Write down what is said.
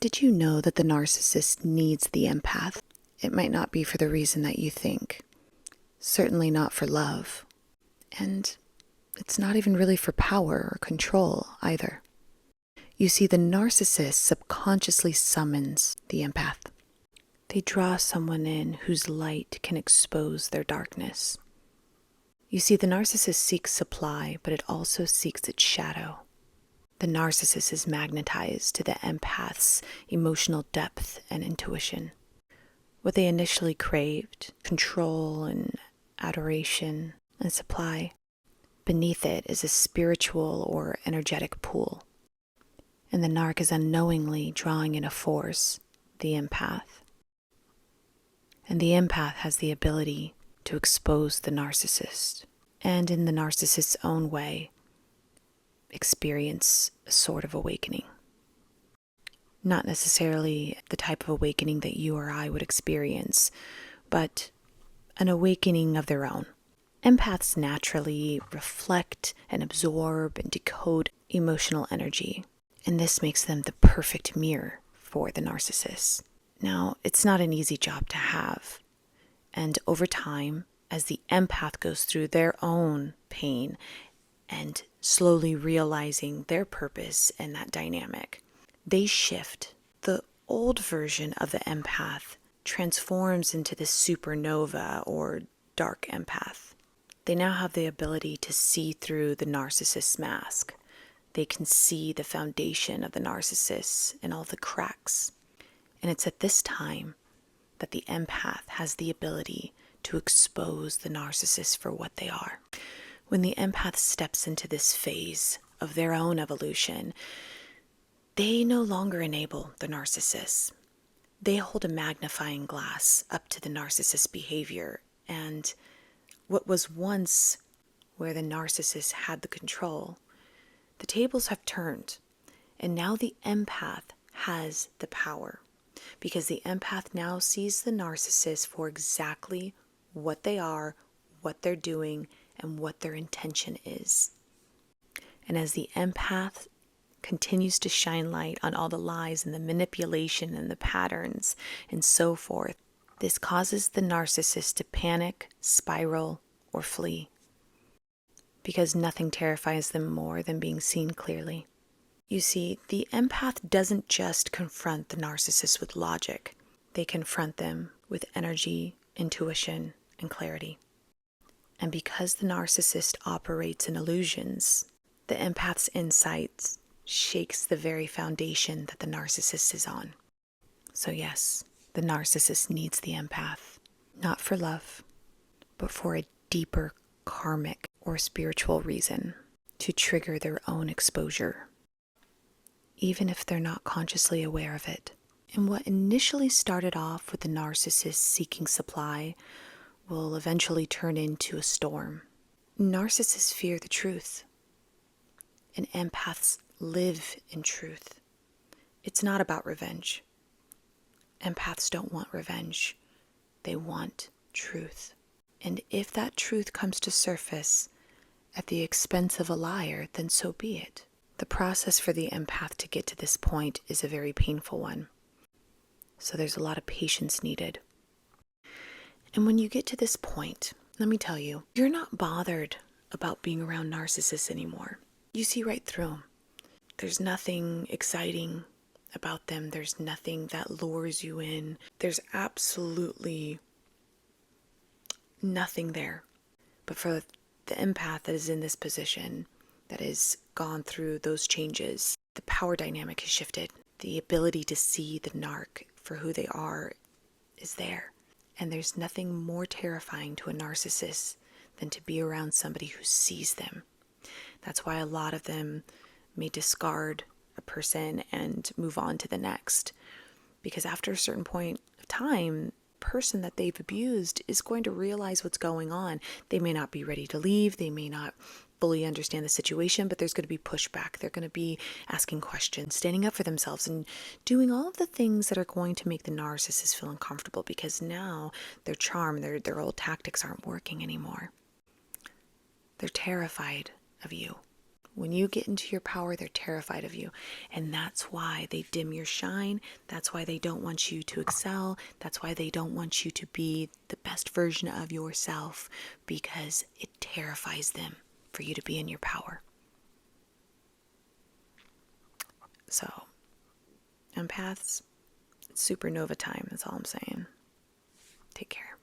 Did you know that the narcissist needs the empath? It might not be for the reason that you think. Certainly not for love. And it's not even really for power or control either. You see, the narcissist subconsciously summons the empath. They draw someone in whose light can expose their darkness. You see, the narcissist seeks supply, but it also seeks its shadow. The narcissist is magnetized to the empath's emotional depth and intuition. What they initially craved, control and adoration and supply, beneath it is a spiritual or energetic pool. And the narc is unknowingly drawing in a force, the empath. And the empath has the ability to expose the narcissist, and in the narcissist's own way, experience a sort of awakening. Not necessarily the type of awakening that you or I would experience, but an awakening of their own. Empaths naturally reflect and absorb and decode emotional energy, and this makes them the perfect mirror for the narcissist. Now, it's not an easy job to have, and over time, as the empath goes through their own pain and slowly realizing their purpose in that dynamic, they shift. The old version of the empath transforms into this supernova or dark empath. They now have the ability to see through the narcissist's mask. They can see the foundation of the narcissist and all the cracks. And it's at this time that the empath has the ability to expose the narcissist for what they are. When the empath steps into this phase of their own evolution, they no longer enable the narcissist. They hold a magnifying glass up to the narcissist's behavior, and what was once where the narcissist had the control, the tables have turned, and now the empath has the power, because the empath now sees the narcissist for exactly what they are, what they're doing, and what their intention is. And as the empath continues to shine light on all the lies and the manipulation and the patterns and so forth, this causes the narcissist to panic, spiral, or flee, because nothing terrifies them more than being seen clearly. You see, the empath doesn't just confront the narcissist with logic. They confront them with energy, intuition, and clarity. And because the narcissist operates in illusions, the empath's insights shakes the very foundation that the narcissist is on. So yes, the narcissist needs the empath, not for love, but for a deeper karmic or spiritual reason to trigger their own exposure, even if they're not consciously aware of it. And what initially started off with the narcissist seeking supply will eventually turn into a storm. Narcissists fear the truth, and empaths live in truth. It's not about revenge. Empaths don't want revenge. They want truth. And if that truth comes to surface at the expense of a liar, then so be it. The process for the empath to get to this point is a very painful one. So there's a lot of patience needed. And when you get to this point, let me tell you, you're not bothered about being around narcissists anymore. You see right through them. There's nothing exciting about them. There's nothing that lures you in. There's absolutely nothing there. But for the empath that is in this position, that has gone through those changes, the power dynamic has shifted. The ability to see the narc for who they are is there. And there's nothing more terrifying to a narcissist than to be around somebody who sees them. That's why a lot of them may discard a person and move on to the next. Because after a certain point of time, the person that they've abused is going to realize what's going on. They may not be ready to leave. They may not fully understand the situation, but there's going to be pushback. They're going to be asking questions, standing up for themselves, and doing all of the things that are going to make the narcissist feel uncomfortable, because now their charm, their old tactics aren't working anymore. They're terrified of you. When you get into your power, they're terrified of you. And that's why they dim your shine. That's why they don't want you to excel. That's why they don't want you to be the best version of yourself, because it terrifies them for you to be in your power. So, empaths, it's supernova time. That's all I'm saying. Take care.